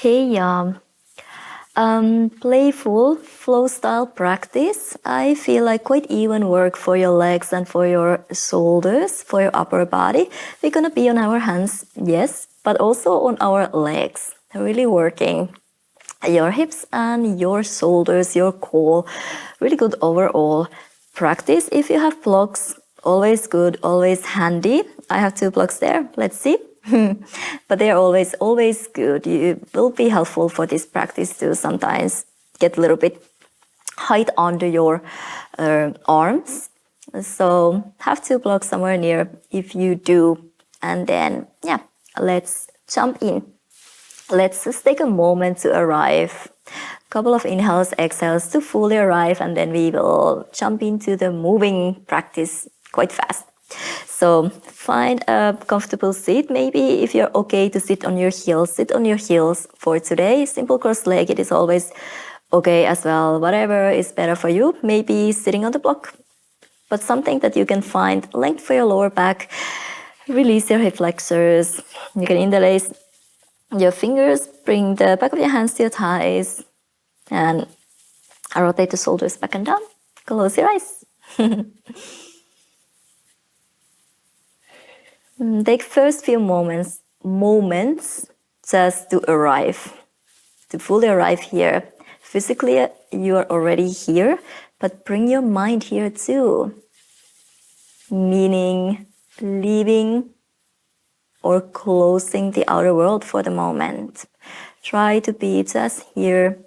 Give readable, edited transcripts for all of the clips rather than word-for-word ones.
Okay, playful flow style practice. I feel like quite even work for your legs and for your shoulders, for your upper body. We're gonna be on our hands, yes, but also on our legs. Really working your hips and your shoulders, your core. Really good overall practice. If you have blocks, always good, always handy. I have 2 blocks there. Let's see. But they're always good. You will be helpful for this practice to sometimes get a little bit height under your arms. So have 2 blocks somewhere near if you do. And then, yeah, let's jump in. Let's just take a moment to arrive. A couple of inhales, exhales to fully arrive, and then we will jump into the moving practice quite fast. So find a comfortable seat. Maybe if you're okay to sit on your heels, sit on your heels for today. Simple cross-legged is always okay as well. Whatever is better for you. Maybe sitting on the block, but something that you can find length for your lower back. Release your hip flexors. You can interlace your fingers, bring the back of your hands to your thighs, and rotate the shoulders back and down. Close your eyes. Take first few moments just to arrive, to fully arrive here. Physically, you are already here, but bring your mind here too. Meaning leaving or closing the outer world for the moment. Try to be just here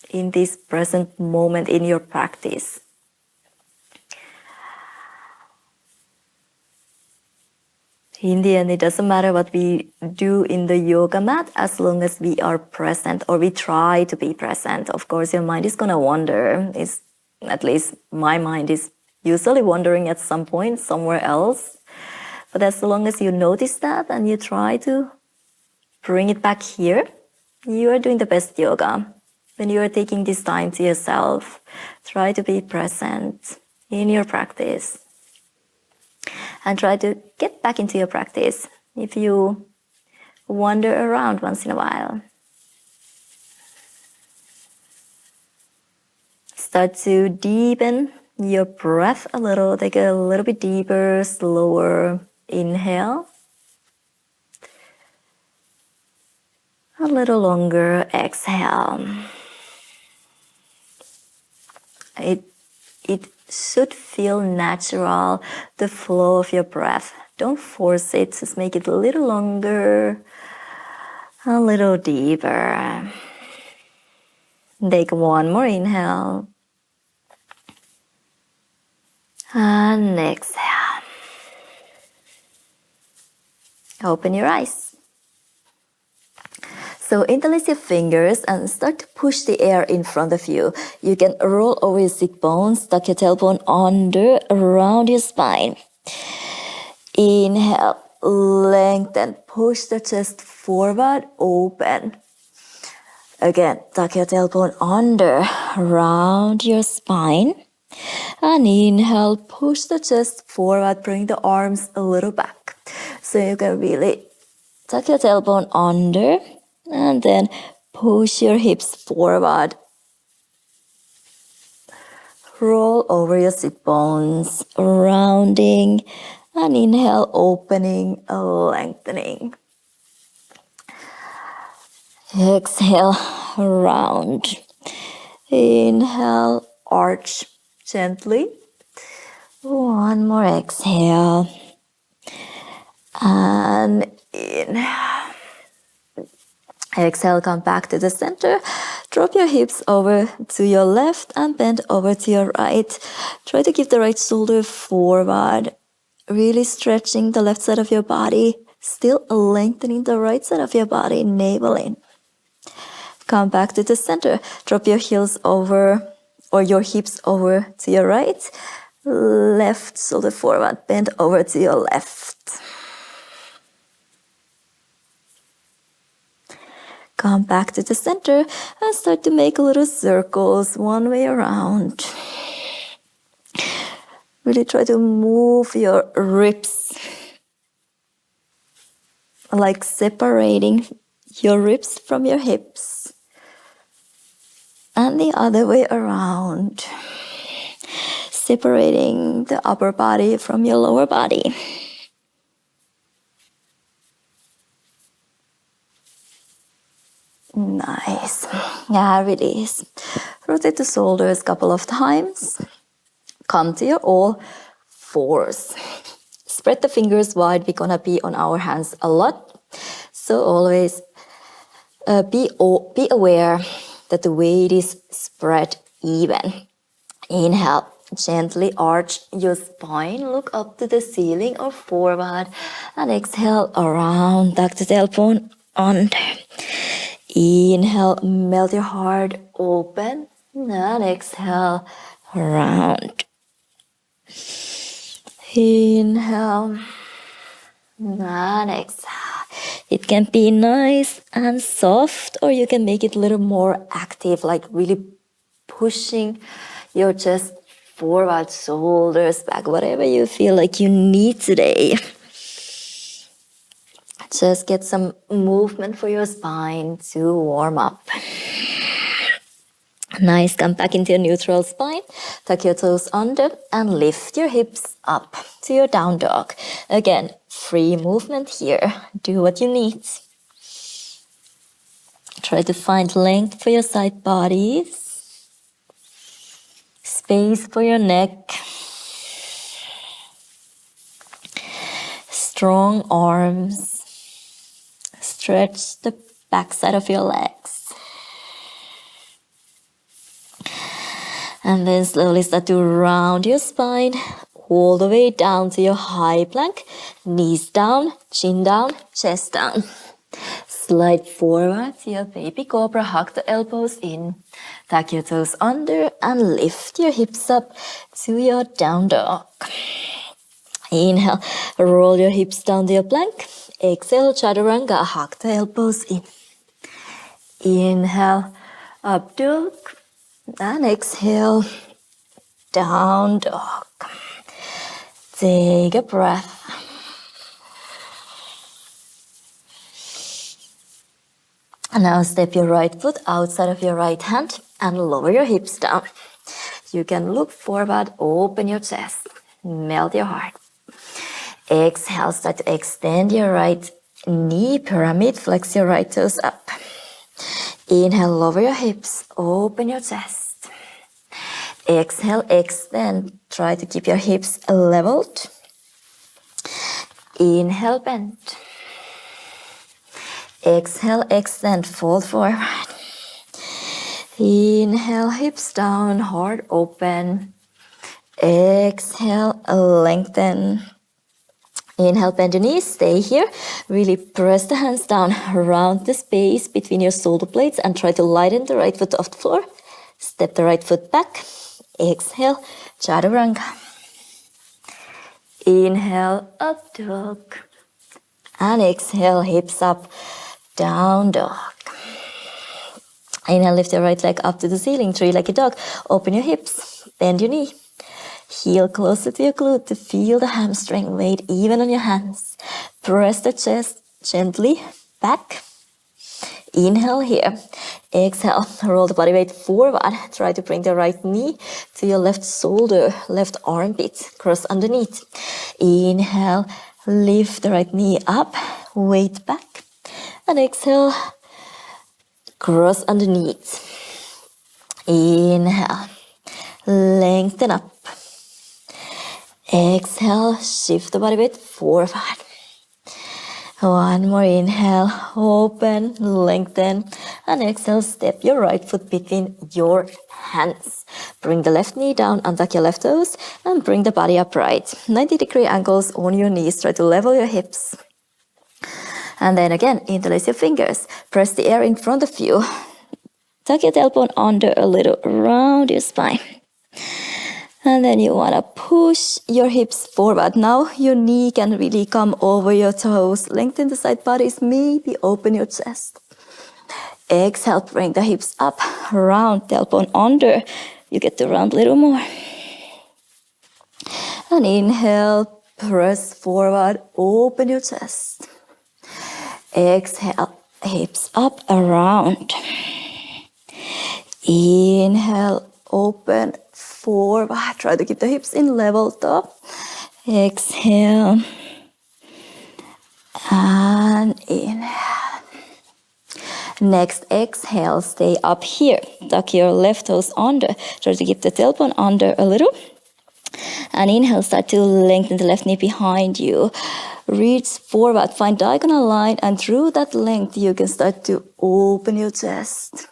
in this present moment in your practice. In the end, it doesn't matter what we do in the yoga mat as long as we are present or we try to be present. Of course, your mind is gonna wander. At least my mind is usually wandering at some point somewhere else. But as long as you notice that and you try to bring it back here, you are doing the best yoga. When you are taking this time to yourself, try to be present in your practice. And try to get back into your practice if you wander around once in a while. Start to deepen your breath a little. Take a little bit deeper, slower inhale. A little longer exhale. It should feel natural, the flow of your breath. Don't force it, just make it a little longer, a little deeper. Take one more inhale. And exhale. Open your eyes. So interlace your fingers and start to push the air in front of you. You can roll over your sit bones, tuck your tailbone under, around your spine. Inhale, lengthen, push the chest forward, open. Again, tuck your tailbone under, around your spine. And inhale, push the chest forward, bring the arms a little back. So you can really tuck your tailbone under and then push your hips forward. Roll over your sit bones, rounding, and inhale, opening, lengthening. Exhale, round. Inhale, arch gently. One more exhale. And inhale. Exhale, come back to the center. Drop your hips over to your left and bend over to your right. Try to keep the right shoulder forward. Really stretching the left side of your body. Still lengthening the right side of your body, navel in. Come back to the center. Drop your heels over or your hips over to your right. Left shoulder forward. Bend over to your left. Come back to the center and start to make little circles one way around. Really try to move your ribs, like separating your ribs from your hips. And the other way around. Separating the upper body from your lower body. Nice. Yeah, release. Rotate the shoulders a couple of times. Come to your all fours. Spread the fingers wide. We're gonna be on our hands a lot. So always be aware that the weight is spread even. Inhale. Gently arch your spine. Look up to the ceiling or forward. And exhale around. Tuck the tailbone under. Inhale, melt your heart open. And exhale, round. Inhale. And exhale. It can be nice and soft, or you can make it a little more active, like really pushing your chest forward, shoulders back, whatever you feel like you need today. Just get some movement for your spine to warm up. Nice, come back into your neutral spine. Tuck your toes under and lift your hips up to your down dog. Again, free movement here. Do what you need. Try to find length for your side bodies. Space for your neck. Strong arms. Stretch the backside of your legs. And then slowly start to round your spine all the way down to your high plank. Knees down, chin down, chest down. Slide forward to your baby cobra. Hug the elbows in. Tuck your toes under and lift your hips up to your down dog. Inhale, roll your hips down to your plank. Exhale, chaturanga, hug the elbows in. Inhale, up dog. And exhale, down dog. Take a breath. And now step your right foot outside of your right hand and lower your hips down. You can look forward, open your chest, melt your heart. Exhale, start to extend your right knee, pyramid, flex your right toes up. Inhale, lower your hips, open your chest. Exhale, extend. Try to keep your hips leveled. Inhale, bend. Exhale, extend, fold forward. Inhale, hips down, heart open. Exhale, lengthen. Inhale, bend your knees, stay here. Really press the hands down around the space between your shoulder blades and try to lighten the right foot off the floor. Step the right foot back. Exhale, chaturanga. Inhale, up dog. And exhale, hips up, down dog. Inhale, lift your right leg up to the ceiling, three-legged dog. Open your hips, bend your knee. Heel closer to your glute to feel the hamstring, weight even on your hands. Press the chest gently back. Inhale here. Exhale, roll the body weight forward. Try to bring the right knee to your left shoulder, left armpit, cross underneath. Inhale, lift the right knee up, weight back. And exhale, cross underneath. Inhale, lengthen up. Exhale, shift the body weight forward. One more inhale, open, lengthen, and exhale, step your right foot between your hands. Bring the left knee down, untuck your left toes, and bring the body upright. 90-degree angles on your knees, try to level your hips. And then again, interlace your fingers, press the air in front of you. Tuck your tailbone under a little, round your spine. And then you want to push your hips forward. Now your knee can really come over your toes. Lengthen the side bodies, maybe open your chest. Exhale, bring the hips up, round, tailbone under. You get to round a little more. And inhale, press forward, open your chest. Exhale, hips up, around. Inhale, open, forward. Try to keep the hips in level top. Exhale. And inhale. Next, exhale, stay up here. Tuck your left toes under. Try to keep the tailbone under a little. And inhale, start to lengthen the left knee behind you. Reach forward, find diagonal line, and through that length, you can start to open your chest.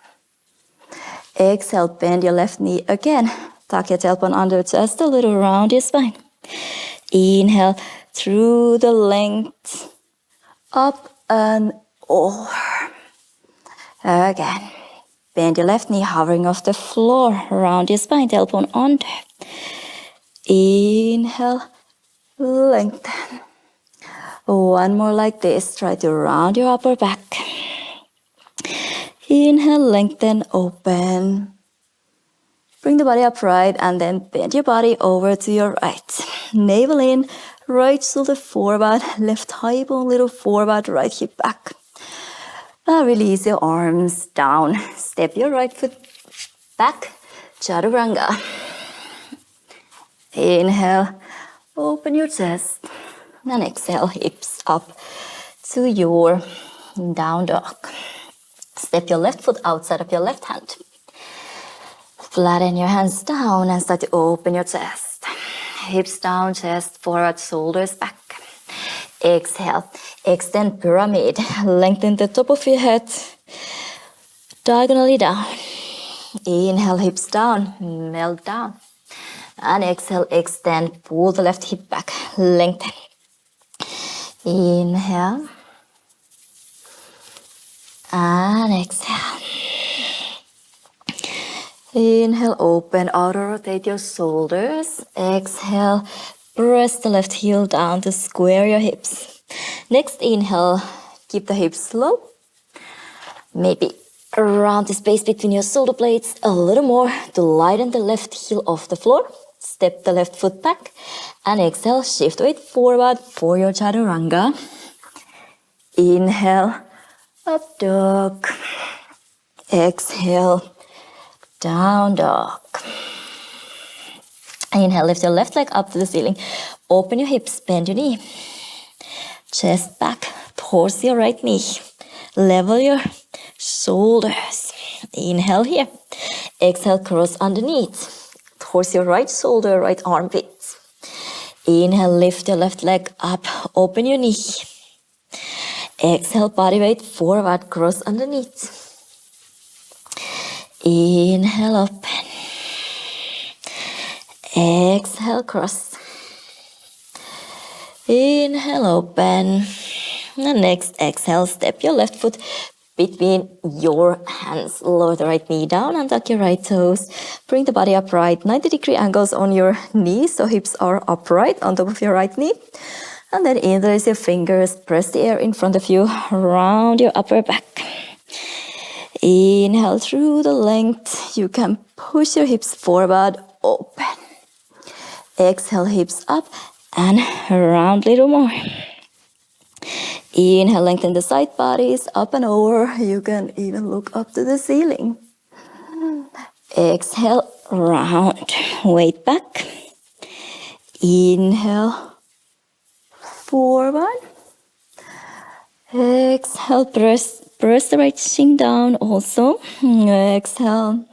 Exhale, bend your left knee again. Tuck your tailbone under just a little, round your spine. Inhale, through the length, up and over. Again, bend your left knee, hovering off the floor, round your spine, tailbone under. Inhale, lengthen. One more like this. Try to round your upper back. Inhale, lengthen, open. Bring the body upright and then bend your body over to your right. Navel in, right shoulder forward, left thigh bone little forward, right hip back. Release your arms down. Step your right foot back, chaturanga. Inhale, open your chest. And exhale, hips up to your down dog. Step your left foot outside of your left hand. Flatten your hands down and start to open your chest. Hips down, chest forward, shoulders back. Exhale, extend pyramid. Lengthen the top of your head. Diagonally down. Inhale, hips down, melt down. And exhale, extend, pull the left hip back, lengthen. Inhale. And exhale. Inhale, open, outer rotate your shoulders. Exhale, press the left heel down to square your hips. Next inhale, keep the hips low. Maybe around the space between your shoulder blades a little more to lighten the left heel off the floor. Step the left foot back and exhale, shift weight forward for your chaturanga. Inhale, up dog. Exhale, down dog. Inhale, lift your left leg up to the ceiling. Open your hips, bend your knee. Chest back, pause your right knee. Level your shoulders. Inhale here. Exhale, cross underneath. Towards your right shoulder, right armpit. Inhale, lift your left leg up. Open your knee. Exhale, body weight forward, cross underneath. Inhale, open. Exhale, cross. Inhale, open. And next, exhale, step your left foot between your hands. Lower the right knee down and tuck your right toes. Bring the body upright. 90-degree angles on your knees, so hips are upright on top of your right knee. And then interlace your fingers. Press the air in front of you. Round your upper back. Inhale through the length. You can push your hips forward, open. Exhale, hips up and round a little more. Inhale, lengthen the side bodies up and over. You can even look up to the ceiling. Exhale, round, weight back. Inhale, forward. Exhale, press the right shin down also. Exhale.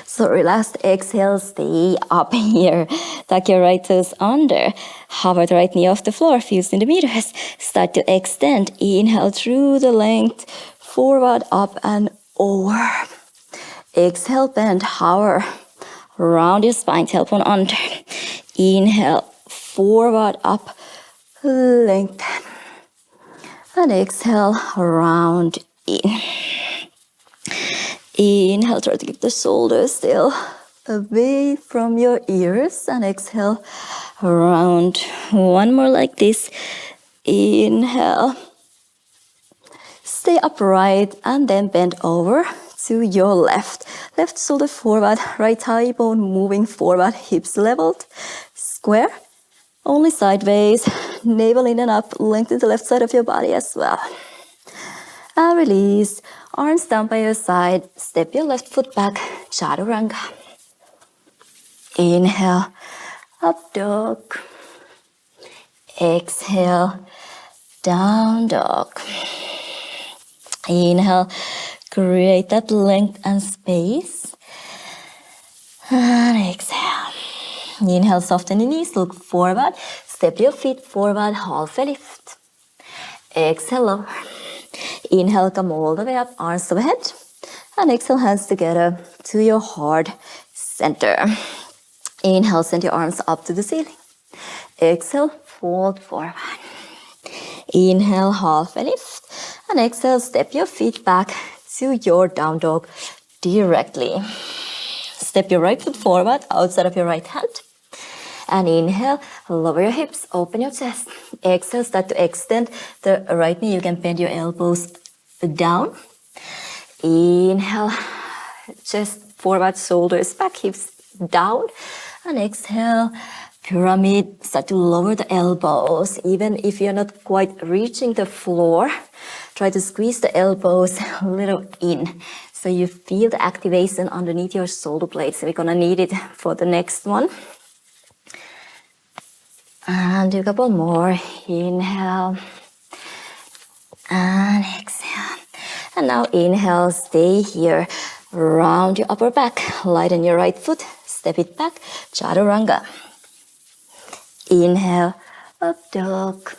So relaxed, exhale, stay up here. Tuck your right toes under. Hover the right knee off the floor, few centimeters. Start to extend. Inhale through the length. Forward, up and over. Exhale, bend, hover. Round your spine, tailbone under. Inhale, forward, up, lengthen. And exhale, round in. Inhale, try to keep the shoulders still away from your ears. And exhale, round. One more like this. Inhale. Stay upright and then bend over to your left. Left shoulder forward, right thigh bone moving forward, hips leveled. Square, only sideways. Navel in and up, lengthen the left side of your body as well. And release. Arms down by your side. Step your left foot back. Chaturanga. Inhale. Up dog. Exhale. Down dog. Inhale. Create that length and space. And exhale. Inhale, soften the knees, look forward. Step your feet forward, halfway lift. Exhale, lower. Inhale, come all the way up, arms overhead. And exhale, hands together to your heart center. Inhale, send your arms up to the ceiling. Exhale, fold forward. Inhale, halfway lift. And exhale, step your feet back to your down dog directly. Step your right foot forward, outside of your right hand. And inhale, lower your hips, open your chest. Exhale, start to extend the right knee. You can bend your elbows down. Inhale, chest forward, shoulders back, hips down. And exhale, pyramid, start to lower the elbows. Even if you're not quite reaching the floor, try to squeeze the elbows a little in. So you feel the activation underneath your shoulder blades. We're gonna need it for the next one. And do a couple more. Inhale. And exhale. And now inhale, stay here. Round your upper back. Lighten your right foot. Step it back. Chaturanga. Inhale. Up dog.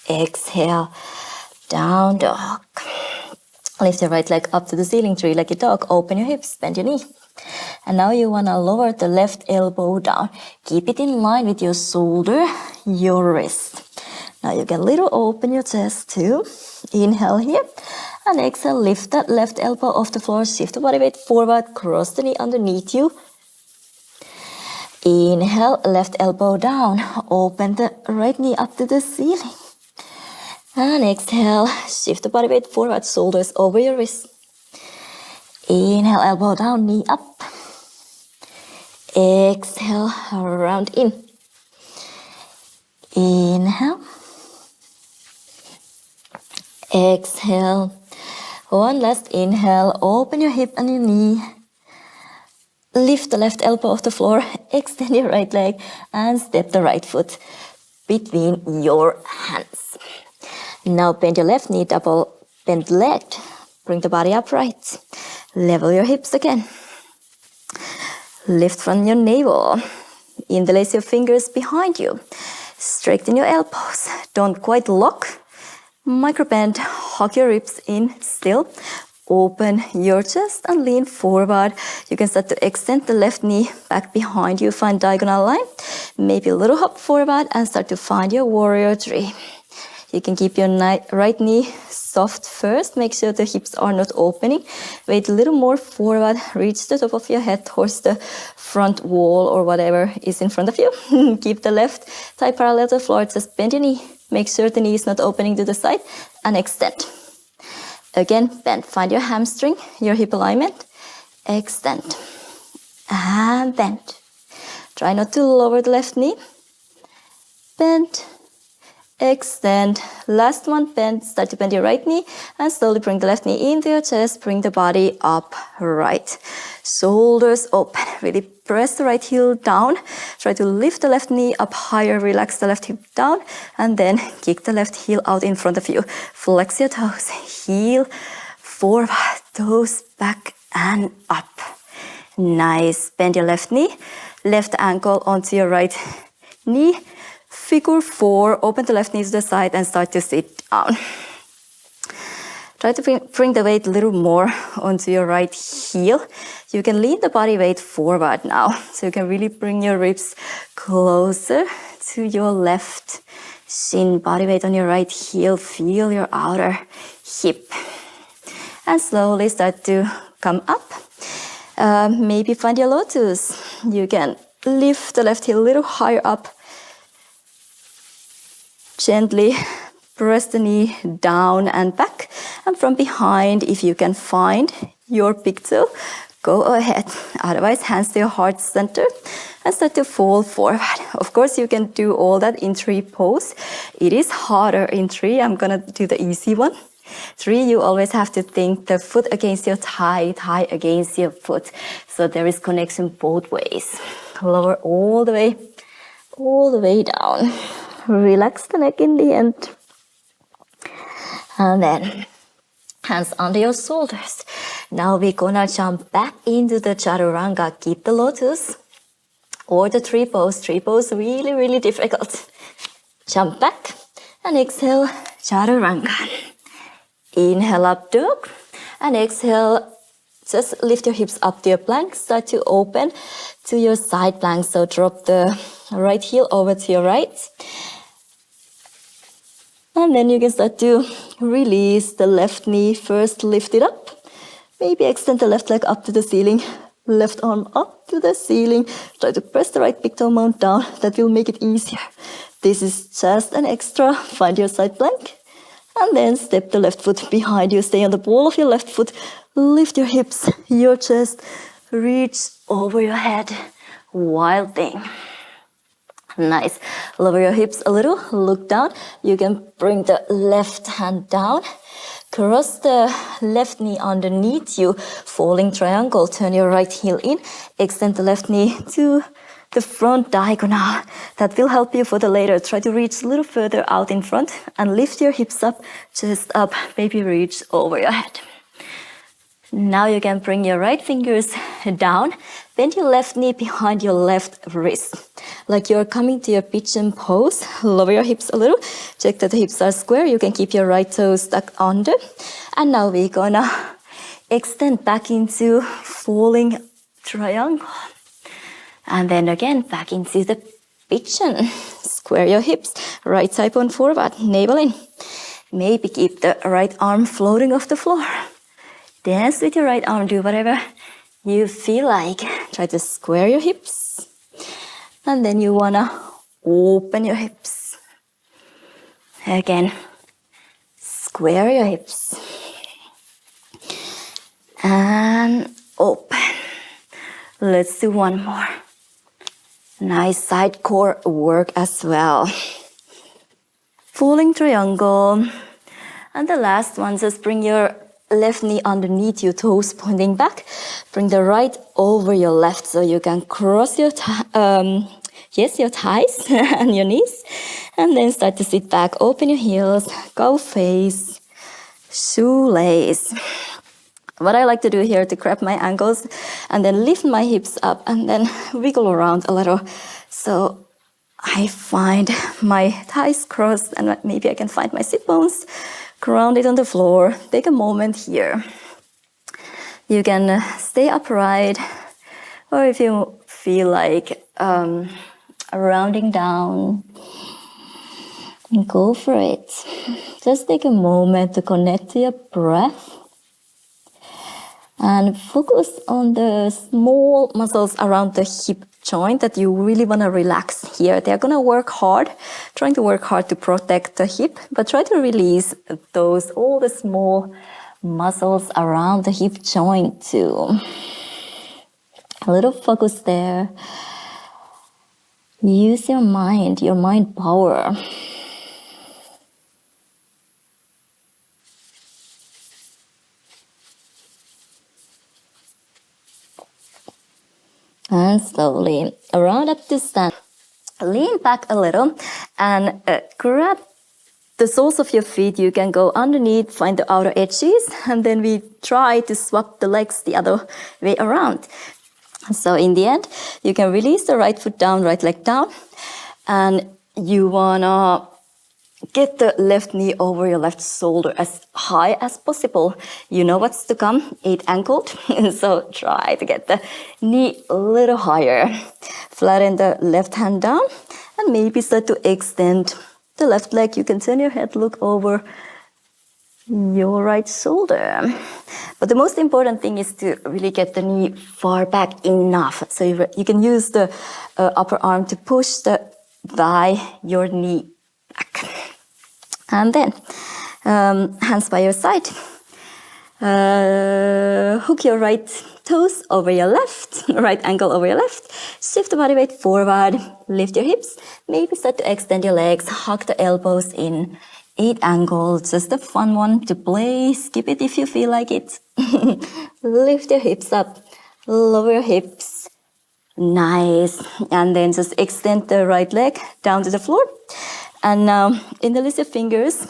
Exhale. Down dog. Lift your right leg up to the ceiling, three-legged dog. Open your hips, bend your knee. And now you want to lower the left elbow down. Keep it in line with your shoulder, your wrist. Now you can little open your chest too. Inhale here. And exhale, lift that left elbow off the floor. Shift the body weight forward. Cross the knee underneath you. Inhale, left elbow down. Open the right knee up to the ceiling. And exhale, shift the body weight forward, shoulders over your wrist. Inhale, elbow down, knee up. Exhale, round in. Inhale. Exhale. One last inhale, open your hip and your knee. Lift the left elbow off the floor, extend your right leg, and step the right foot between your hands. Now bend your left knee, double bend leg. Bring the body upright. Level your hips again. Lift from your navel. Interlace your fingers behind you. Straighten your elbows. Don't quite lock. Micro bend. Hug your ribs in still. Open your chest and lean forward. You can start to extend the left knee back behind you. Find diagonal line. Maybe a little hop forward and start to find your warrior three. You can keep your right knee soft first. Make sure the hips are not opening. Weight a little more forward. Reach the top of your head towards the front wall or whatever is in front of you. Keep the left thigh parallel to the floor. Just bend your knee. Make sure the knee is not opening to the side. And extend. Again, bend. Find your hamstring, your hip alignment. Extend. And bend. Try not to lower the left knee. Bend. Extend. Last one, bend. Start to bend your right knee and slowly bring the left knee into your chest. Bring the body up right. Shoulders open. Really press the right heel down. Try to lift the left knee up higher. Relax the left hip down. And then kick the left heel out in front of you. Flex your toes. Heel forward. Toes back and up. Nice. Bend your left knee. Left ankle onto your right knee. Figure four, open the left knee to the side and start to sit down. Try to bring the weight a little more onto your right heel. You can lean the body weight forward now. So you can really bring your ribs closer to your left shin. Body weight on your right heel. Feel your outer hip. And slowly start to come up. Maybe find your lotus. You can lift the left heel a little higher up. Gently press the knee down and back. And from behind, if you can find your big toe, go ahead. Otherwise, hands to your heart center and start to fold forward. Of course, you can do all that in tree pose. It is harder in tree. I'm gonna do the easy one. 3, you always have to think the foot against your thigh, thigh against your foot. So there is connection both ways. Lower all the way down. Relax the neck in the end. And then hands under your shoulders. Now we're gonna jump back into the chaturanga. Keep the lotus or the tree pose. Tree pose really, really difficult. Jump back and exhale, chaturanga. Inhale up dog and exhale. Just lift your hips up to your plank. Start to open to your side plank. So drop the right heel over to your right. And then you can start to release the left knee. First lift it up. Maybe extend the left leg up to the ceiling. Left arm up to the ceiling. Try to press the right big toe mount down. That will make it easier. This is just an extra. Find your side plank. And then step the left foot behind you. Stay on the ball of your left foot. Lift your hips, your chest. Reach over your head. Wild thing. Nice. Lower your hips a little. Look down. You can bring the left hand down. Cross the left knee underneath you. Falling triangle. Turn your right heel in. Extend the left knee to the front diagonal. That will help you for the later. Try to reach a little further out in front and lift your hips up, chest up, maybe reach over your head. Now you can bring your right fingers down. Bend your left knee behind your left wrist. Like you're coming to your pigeon pose. Lower your hips a little. Check that the hips are square. You can keep your right toes stuck under. And now we're gonna extend back into falling triangle. And then again, back into the pigeon. Square your hips. Right thigh bone forward, navel in. Maybe keep the right arm floating off the floor. Dance with your right arm. Do whatever you feel like. Try to square your hips. And then you wanna open your hips. Again, square your hips. And open. Let's do one more. Nice side core work as well. Falling triangle. And the last one, just bring your left knee underneath you, toes pointing back. Bring the right over your left so you can cross your your thighs and your knees. And then start to sit back. Open your heels. Go face. Shoelace. What I like to do here to grab my ankles and then lift my hips up and then wiggle around a little. So I find my thighs crossed and maybe I can find my sit bones grounded on the floor. Take a moment here. You can stay upright, or if you feel like rounding down, go for it. Just take a moment to connect to your breath. And focus on the small muscles around the hip joint that you really want to relax here. They're going to work hard, trying to work hard to protect the hip, but try to release all the small muscles around the hip joint too. A little focus there. Use your mind power. And slowly round up to stand. Lean back a little and grab the soles of your feet. You can go underneath, find the outer edges, and then we try to swap the legs the other way around. So in the end, you can release the right foot down, right leg down, and you wanna get the left knee over your left shoulder as high as possible. You know what's to come, 8 ankled. So try to get the knee a little higher. Flatten the left hand down and maybe start to extend the left leg. You can turn your head, look over your right shoulder. But the most important thing is to really get the knee far back enough. So you can use the upper arm to push the thigh, your knee back. And then, hands by your side. Hook your right toes over your left, right ankle over your left. Shift the body weight forward. Lift your hips. Maybe start to extend your legs. Hug the elbows in. 8 angles, just a fun one to play. Skip it if you feel like it. Lift your hips up, lower your hips. Nice. And then just extend the right leg down to the floor. And now interlace your fingers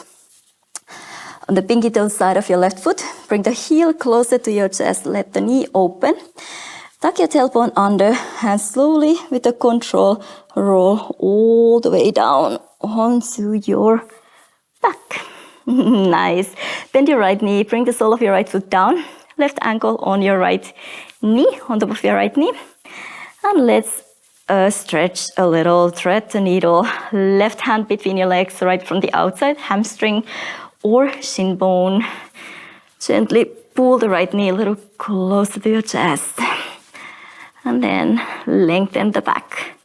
on the pinky toe side of your left foot. Bring the heel closer to your chest. Let the knee open. Tuck your tailbone under and slowly, with the control, roll all the way down onto your back. Nice. Bend your right knee. Bring the sole of your right foot down. Left ankle on your right knee, on top of your right knee. And let's stretch a little. Thread the needle. Left hand between your legs, right from the outside, hamstring or shin bone. Gently pull the right knee a little closer to your chest. And then lengthen the back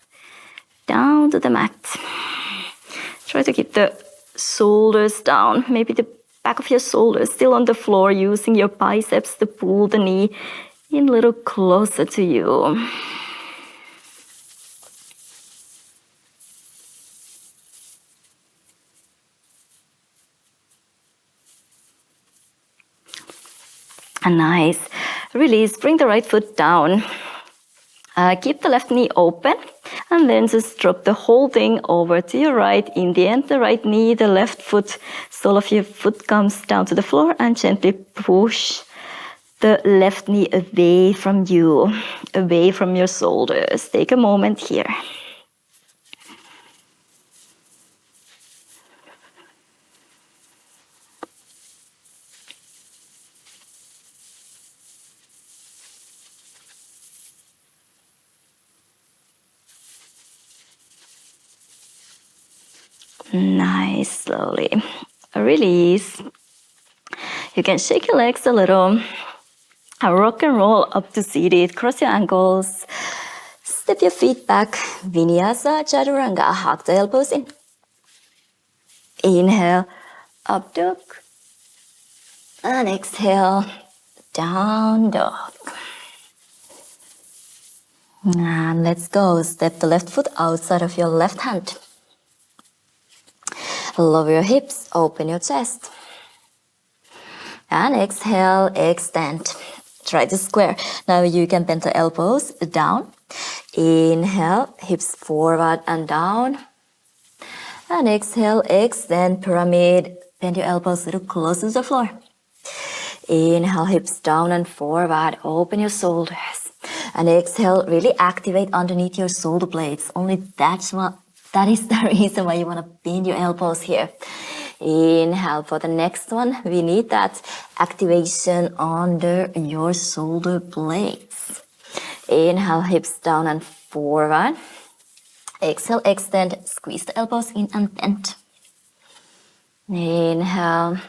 down to the mat. Try to keep the shoulders down, maybe the back of your shoulders still on the floor, using your biceps to pull the knee in a little closer to you. And nice. Release, bring the right foot down. Keep the left knee open. And then just drop the whole thing over to your right. In the end, the right knee, the left foot, sole of your foot comes down to the floor, and gently push the left knee away from you, away from your shoulders. Take a moment here. Nice, slowly. Release. You can shake your legs a little. Rock and roll up to seated. Cross your ankles. Step your feet back. Vinyasa, chaturanga. Hug the elbows in. Inhale, up dog. And exhale, down dog. And let's go. Step the left foot outside of your left hand. Lower your hips, open your chest. And exhale, extend. Try to square. Now you can bend the elbows down. Inhale, hips forward and down. And exhale, extend, pyramid. Bend your elbows a little closer to the floor. Inhale, hips down and forward. Open your shoulders. And exhale, really activate underneath your shoulder blades. Only that is the reason why you want to bend your elbows here. Inhale, for the next one, we need that activation under your shoulder blades. Inhale, hips down and forward. Exhale, extend, squeeze the elbows in and bend. Inhale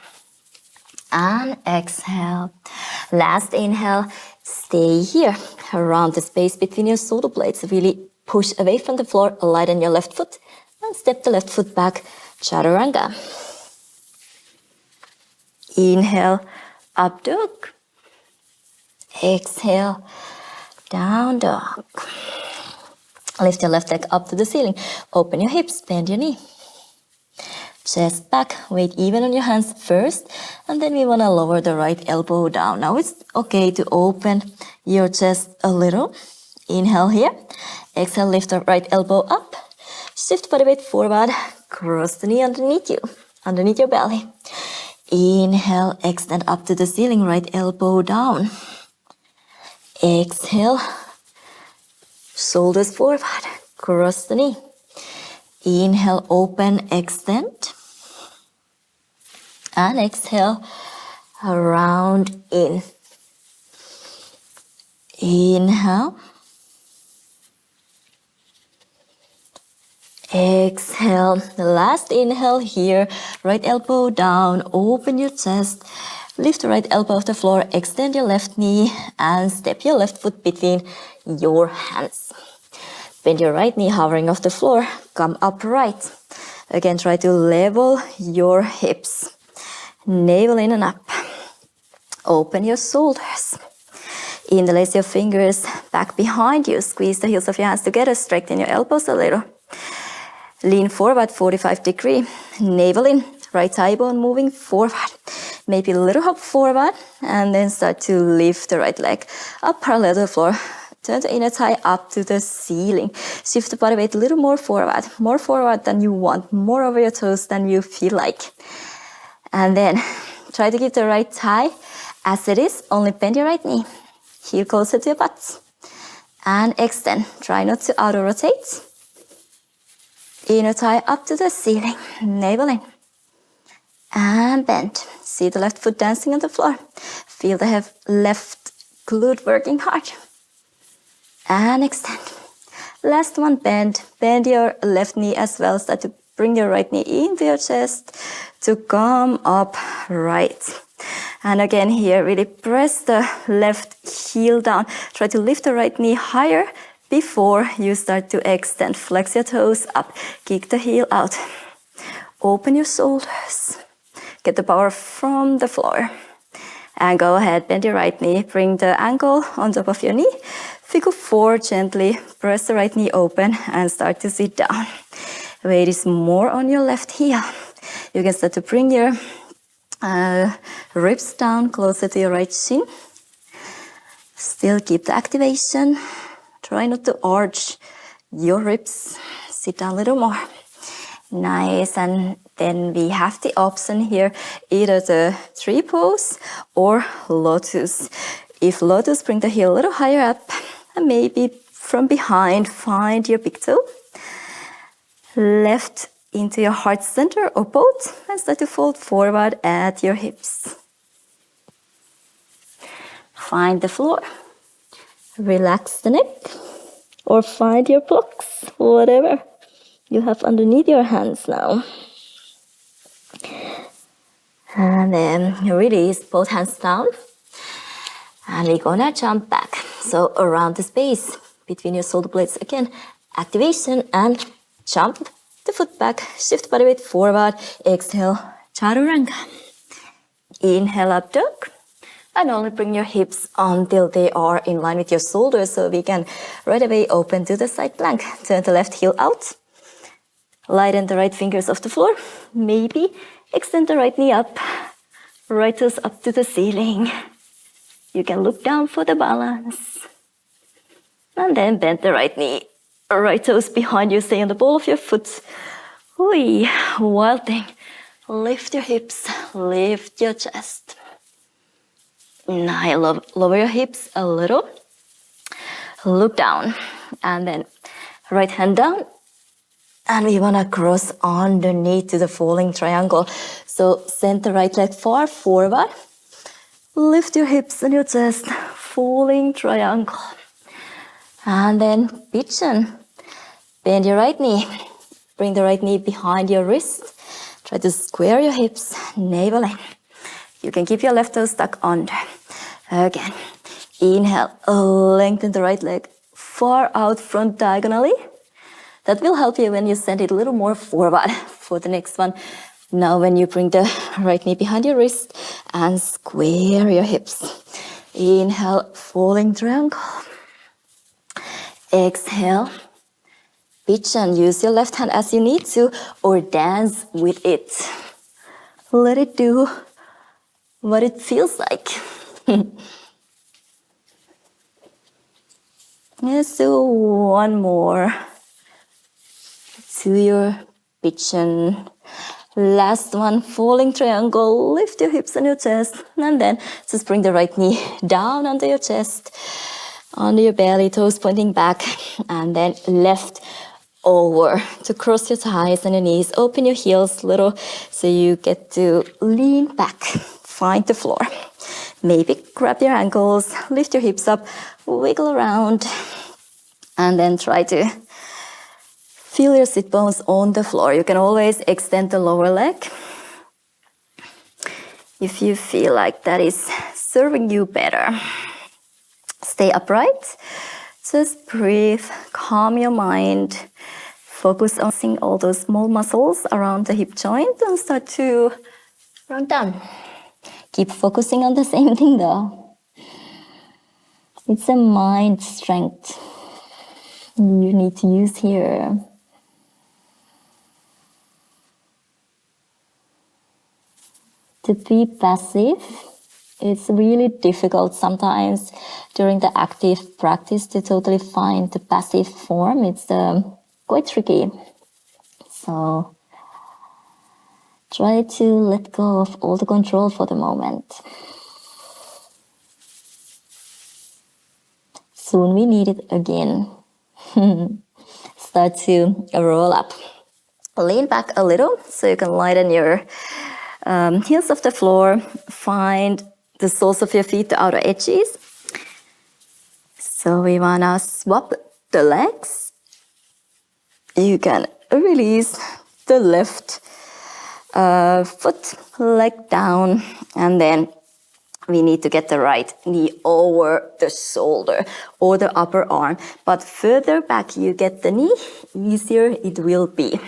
and exhale. Last inhale, stay here around the space between your shoulder blades. Really push away from the floor, lighten your left foot, and step the left foot back, chaturanga. Inhale, up dog. Exhale, down dog. Lift your left leg up to the ceiling. Open your hips, bend your knee. Chest back, weight even on your hands first, and then we want to lower the right elbow down. Now it's okay to open your chest a little. Inhale here. Exhale, lift the right elbow up. Shift body weight forward. Cross the knee underneath you, underneath your belly. Inhale, extend up to the ceiling, right elbow down. Exhale, shoulders forward, cross the knee. Inhale, open, extend. And exhale, round in. Inhale. Exhale. The last inhale here. Right elbow down. Open your chest. Lift the right elbow off the floor. Extend your left knee and step your left foot between your hands. Bend your right knee hovering off the floor. Come upright. Again, try to level your hips. Navel in and up. Open your shoulders. Interlace your fingers back behind you. Squeeze the heels of your hands together. Straighten your elbows a little. Lean forward 45 degree. Navel in. right thigh bone moving forward. Maybe a little hop forward, and then start to lift the right leg up parallel to the floor. Turn the inner thigh up to the ceiling. Shift the body weight a little more forward than you want, more over your toes than you feel like. And then try to keep the right thigh as it is, only bend your right knee. Heel closer to your butt. And extend. Try not to auto-rotate. Inner thigh up to the ceiling. Navel in. And bend. See the left foot dancing on the floor. Feel the left glute working hard. And extend. Last one, bend. Bend your left knee as well. Start to bring your right knee into your chest to come up right. And again here, really press the left heel down. Try to lift the right knee higher before you start to extend. Flex your toes up. Kick the heel out. Open your shoulders. Get the power from the floor. And go ahead, bend your right knee. Bring the ankle on top of your knee. Figure 4, gently press the right knee open and start to sit down. Weight is more on your left heel. You can start to bring your ribs down closer to your right shin. Still keep the activation. Try not to arch your ribs. Sit down a little more. Nice, and then we have the option here, either the tree pose or lotus. If lotus, bring the heel a little higher up, and maybe from behind, find your big toe. Left into your heart center or both, and start to fold forward at your hips. Find the floor. Relax the neck, or find your blocks, whatever you have underneath your hands now. And then release both hands down. And we're gonna jump back. So around the space between your shoulder blades again. Activation and jump the foot back. Shift body weight forward. Exhale, chaturanga. Inhale, up dog. And only bring your hips until they are in line with your shoulders. So we can right away open to the side plank. Turn the left heel out. Lighten the right fingers off the floor. Maybe extend the right knee up. Right toes up to the ceiling. You can look down for the balance. And then bend the right knee. Right toes behind you, stay on the ball of your foot. Oi, wild thing. Lift your hips, lift your chest. Now lower your hips a little. Look down. And then right hand down. And we want to cross underneath to the falling triangle. So send the right leg far forward. Lift your hips and your chest. Falling triangle. And then pigeon. Bend your right knee. Bring the right knee behind your wrist. Try to square your hips. Navel in. You can keep your left toe stuck under. Again. Inhale. Lengthen the right leg far out front diagonally. That will help you when you send it a little more forward for the next one. Now when you bring the right knee behind your wrist and square your hips. Inhale, falling triangle. Exhale, pigeon. Use your left hand as you need to or dance with it. Let it do what it feels like. Let's do one more. To your pigeon. Last one, falling triangle. Lift your hips and your chest. And then just bring the right knee down under your chest, under your belly, toes pointing back. And then left over to cross your thighs and your knees. Open your heels a little so you get to lean back. Find the floor. Maybe grab your ankles, lift your hips up, wiggle around. And then try to feel your sit bones on the floor. You can always extend the lower leg if you feel like that is serving you better. Stay upright. Just breathe. Calm your mind. Focus on seeing all those small muscles around the hip joint and start to run down. Keep focusing on the same thing though. It's a mind strength you need to use here. to be passive. It's really difficult sometimes during the active practice to totally find the passive form. It's quite tricky. So try to let go of all the control for the moment. Soon we need it again. Start to roll up. Lean back a little so you can lighten your heels off the floor. Find the soles of your feet, the outer edges. So we wanna swap the legs. You can release the left foot, leg down, and then we need to get the right knee over the shoulder or the upper arm. But further back you get the knee, easier it will be.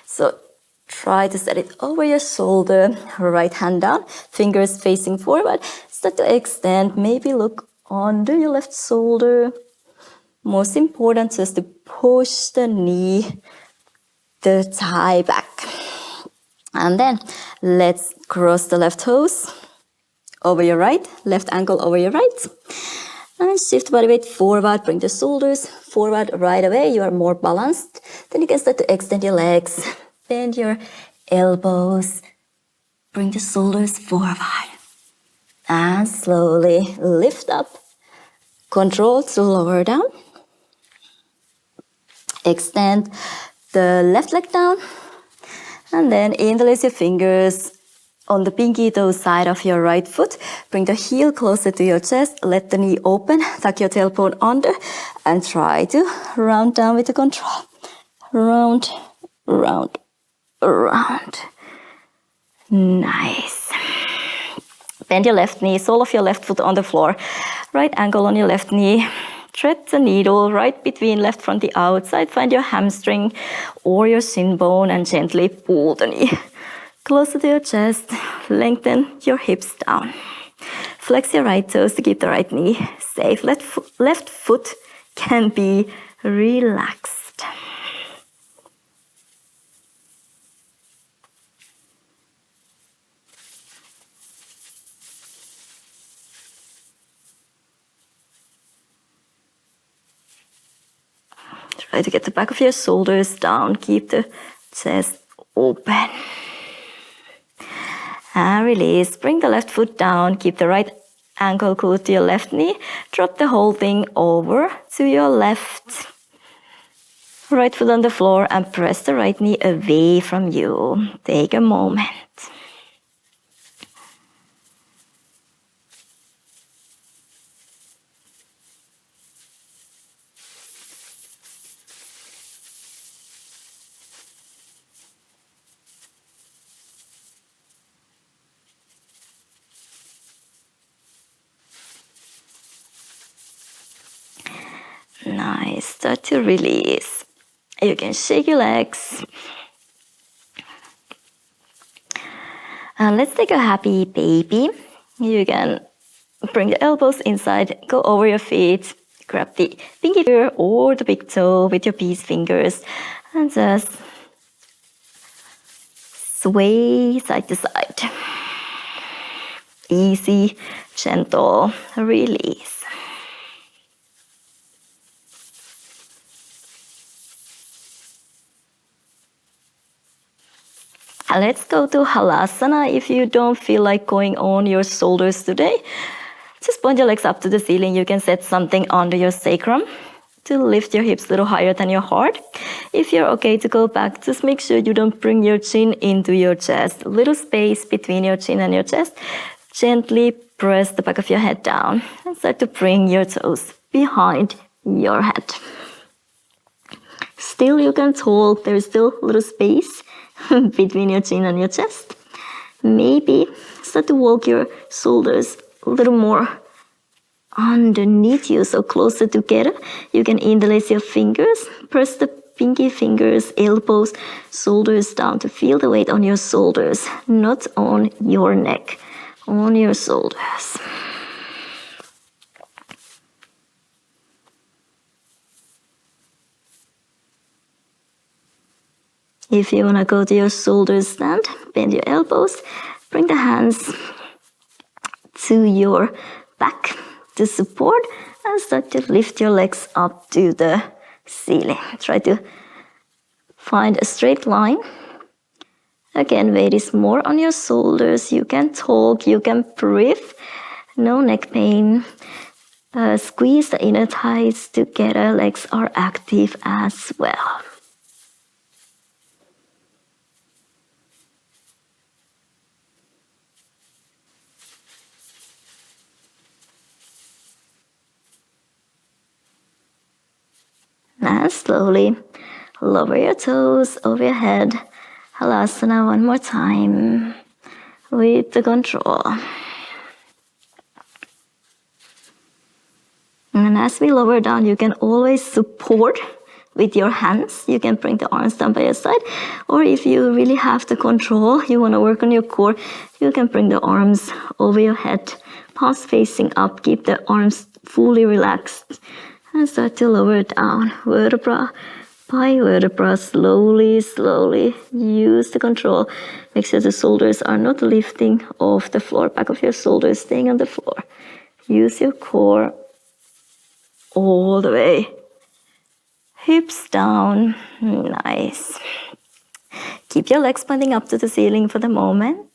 So try to set it over your shoulder, right hand down, fingers facing forward. Start to extend, maybe look under your left shoulder. Most important is to push the knee, the thigh back. And then let's cross the left toes over your right, left ankle over your right. And shift body weight forward, bring the shoulders forward right away. You are more balanced. Then you can start to extend your legs, bend your elbows, bring the shoulders forward. And slowly lift up. Control to lower down. Extend the left leg down. And then interlace your fingers on the pinky toe side of your right foot. Bring the heel closer to your chest. Let the knee open. Tuck your tailbone under. And try to round down with the control. Round, round, round. Nice. Bend your left knee, sole of your left foot on the floor. Right ankle on your left knee. Thread the needle right between left from the outside. Find your hamstring or your shin bone and gently pull the knee. Closer to your chest. Lengthen your hips down. Flex your right toes to keep the right knee safe. Left foot can be relaxed. Try to get the back of your shoulders down. Keep the chest open. And release. Bring the left foot down. Keep the right ankle close to your left knee. Drop the whole thing over to your left. Right foot on the floor and press the right knee away from you. Take a moment. Nice. Start to release. You can shake your legs. And let's take a happy baby. You can bring the elbows inside, go over your feet, grab the pinky finger or the big toe with your peace fingers, and just sway side to side. Easy, gentle release. And let's go to Halasana. If you don't feel like going on your shoulders today, just point your legs up to the ceiling. You can set something under your sacrum to lift your hips a little higher than your heart. If you're okay to go back, just make sure you don't bring your chin into your chest. A little space between your chin and your chest. Gently press the back of your head down and start to bring your toes behind your head. Still you can talk. There's still a little space between your chin and your chest. Maybe start to walk your shoulders a little more underneath you, so closer together. You can interlace your fingers, press the pinky fingers, elbows, shoulders down to feel the weight on your shoulders, not on your neck, on your shoulders. If you want to go to your shoulder stand, bend your elbows, Bring the hands to your back to support and start to lift your legs up to the ceiling. Try to find a straight line. Again, weight is more on your shoulders. You can talk, you can breathe. No neck pain. Squeeze the inner thighs together. Legs are active as well. And slowly lower your toes over your head. Halasana one more time with the control. And as we lower down, you can always support with your hands. You can bring the arms down by your side. Or if you really have the control, you want to work on your core, you can bring the arms over your head, palms facing up. Keep the arms fully relaxed. And start to lower down, vertebra by vertebra, slowly, slowly. Use the control. Make sure the shoulders are not lifting off the floor, back of your shoulders staying on the floor. Use your core all the way. Hips down, nice. Keep your legs pointing up to the ceiling for the moment.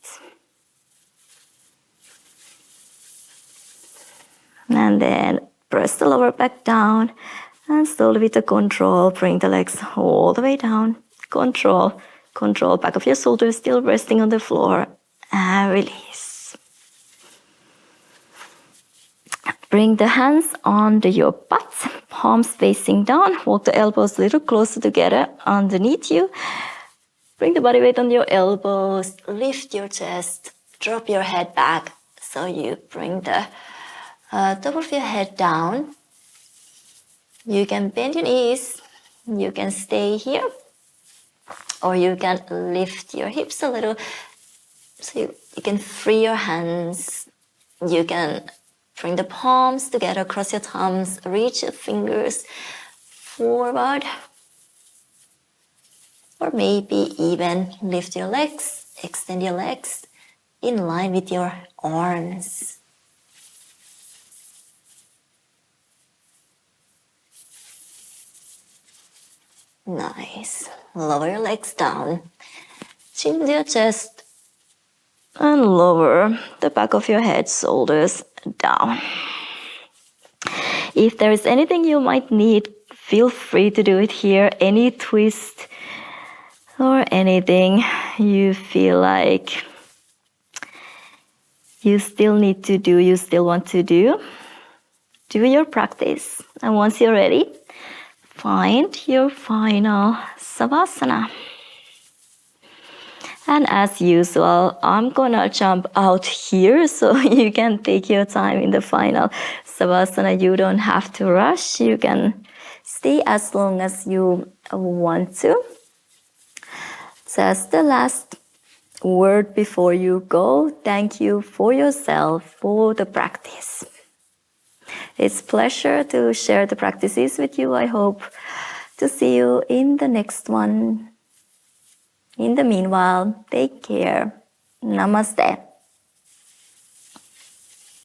And then press the lower back down and slowly with the control, bring the legs all the way down. Control, control, back of your shoulders still resting on the floor and release. Bring the hands onto your butt, palms facing down. Walk the elbows a little closer together underneath you. Bring the body weight on your elbows, lift your chest, drop your head back. So you bring the top of your head down. You can bend your knees, you can stay here, or you can lift your hips a little so you can free your hands. You can bring the palms together, cross your thumbs, reach your fingers forward, or maybe even lift your legs, extend your legs in line with your arms. Nice. Lower your legs down. Chin to your chest. And lower the back of your head, shoulders down. If there is anything you might need, feel free to do it here. Any twist or anything you feel like you still need to do, you still want to do, do your practice. And once you're ready, find your final Savasana. And as usual, I'm gonna jump out here so you can take your time in the final Savasana. You don't have to rush. You can stay as long as you want to. Just the last word before you go. Thank you for yourself, for the practice. It's a pleasure to share the practices with you. I hope to see you in the next one. In the meanwhile, take care. Namaste.